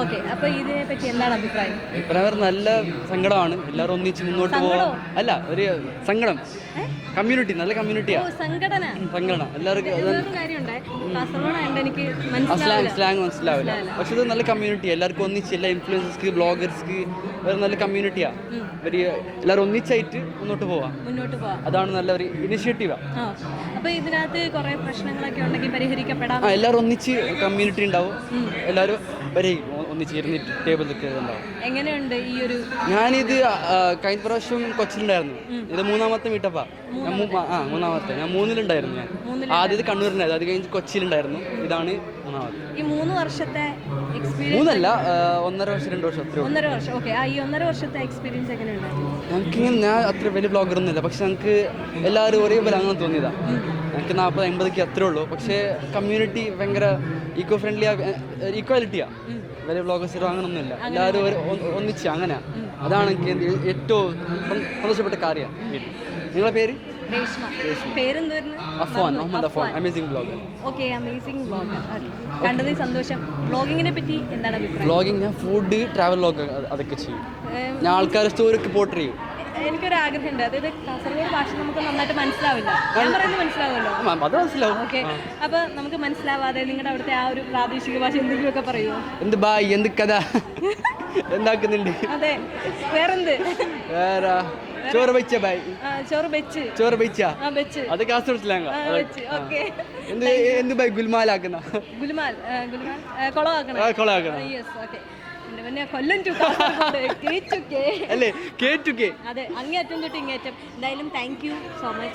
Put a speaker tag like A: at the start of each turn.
A: Okay, അപ്പൊ ഇതിനെ പറ്റി എന്താണ് അഭിപ്രായം?
B: നല്ല സങ്കടമാണ്. എല്ലാവരും ഒന്നിച്ച് മുന്നോട്ട് പോകാം. അല്ല, ഒരു സങ്കടം. കമ്മ്യൂണിറ്റി നല്ല കമ്മ്യൂണിറ്റിയാ.
A: സംഘടന
B: എല്ലാവർക്കും സ്ലാങ് മനസ്സിലാവില്ല. പക്ഷെ ഇത് നല്ല കമ്മ്യൂണിറ്റി. എല്ലാവർക്കും ഒന്നിച്ച് എല്ലാ ഇൻഫ്ലുവൻസേഴ്സ്ക്ക് ബ്ലോഗേഴ്സ്ക്ക് നല്ല കമ്മ്യൂണിറ്റിയാ. എല്ലാവരും ഒന്നിച്ചായിട്ട് മുന്നോട്ട് പോവാം. അതാണ് നല്ല ഒരു ഇനിഷ്യേറ്റീവാ.
A: അപ്പൊ ഇതിനകത്ത് കുറെ പ്രശ്നങ്ങളൊക്കെ ഉണ്ടെങ്കിൽ പരിഹരിക്കപ്പെടാം.
B: എല്ലാവരും ഒന്നിച്ച് കമ്മ്യൂണിറ്റി ഉണ്ടാവും. എല്ലാവരും ഒന്നിച്ച് ഇരുന്നിട്ട് ടേബിൾ നിൽക്കുന്നുണ്ടാവും.
A: എങ്ങനെയുണ്ട് ഈ ഒരു?
B: ഞാനിത് കഴിഞ്ഞ പ്രാവശ്യം കൊച്ചിയിലുണ്ടായിരുന്നു. ഇത് മൂന്നാമത്തെ മീറ്റപ്പാ. മൂന്നാമത്തെ. ഞാൻ 3-ലുണ്ടായിരുന്നു. ഞാൻ ആദ്യത് കണ്ണൂരിനായിരുന്നു. അത് കഴിഞ്ഞ് കൊച്ചിയിലുണ്ടായിരുന്നു. ഇതാണ് മൂന്നാമത്.
A: ഈ 3 വർഷത്തെ എക്സ്പീരിയൻസ്?
B: 3 അല്ല, 1.5 വർഷം 2 വർഷം.
A: 1.5 വർഷം. ഓക്കെ, ഈ 1.5 വർഷത്തെ എക്സ്പീരിയൻസ് എങ്ങനെയുണ്ടായിരുന്നു?
B: ഞാൻ അത്ര വലിയ ബ്ലോഗറൊന്നും ഇല്ല. പക്ഷെ ഞങ്ങൾക്ക് എല്ലാവരും ഒരേപോലെ അങ്ങനെ തോന്നിയതാ. ഞങ്ങൾക്ക് 40-50 അത്രേ ഉള്ളൂ. പക്ഷേ കമ്മ്യൂണിറ്റി ഭയങ്കര ഈക്കോ ഫ്രണ്ട്ലി, ഈക്വാലിറ്റിയാ. വലിയ ബ്ലോഗേഴ്സ് അങ്ങനൊന്നുമില്ല. എല്ലാവരും ഒന്നിച്ച് അങ്ങനെയാ. അതാണ് എനിക്ക് ഏറ്റവും സന്തോഷപ്പെട്ട കാര്യം. നിങ്ങളെ പേര്? Amazing blogger.
A: Okay, amazing blogger. കണ്ടതിൽ സന്തോഷം. ബ്ലോഗിങ്ങിനെ പറ്റി എന്താണ് അഭിപ്രായം?
B: ബ്ലോഗിങ് ഞാൻ ഫുഡ്, ട്രാവൽ വ്ലോഗ് അതൊക്കെ ചെയ്യും. ഞാൻ ആൾക്കാരുടെ സ്റ്റോറിയൊക്കെ പോർട്രേറ്റ് ചെയ്യും.
A: എനിക്കൊരു ആഗ്രഹമുണ്ട്. അതായത് കാസർഗോഡ് ഭാഷ നമുക്ക് നന്നായിട്ട് മനസ്സിലാവില്ല. ഞാൻ പറയുന്നത് മനസ്സിലാവുമല്ലോ?
B: അത് മനസ്സിലാവും.
A: ഓക്കെ, അപ്പൊ നമുക്ക് മനസ്സിലാവാതെ നിങ്ങളുടെ അവിടുത്തെ ആ ഒരു പ്രാദേശിക ഭാഷ എന്തെങ്കിലുമൊക്കെ പറയുമോ?
B: എന്ത് ബായ്, എന്ത് കഥ എന്താക്കുന്നുണ്ട്?
A: അതെ, വേറെന്ത്?
B: വേറെ ചോറ് വെച്ച ബായ്. ചോറ് വെച്ച അത് കാസർഗോഡ് സ്ലാങ്. എന്ത് ബായ് ഗുൽമാലാക്കുന്ന? ഗുൽമാൽ കൊളാക്കണം.
A: അതെ, അങ്ങേയറ്റം തൊട്ട് ഇങ്ങേറ്റം. എന്തായാലും താങ്ക് യു സോ മച്ച്.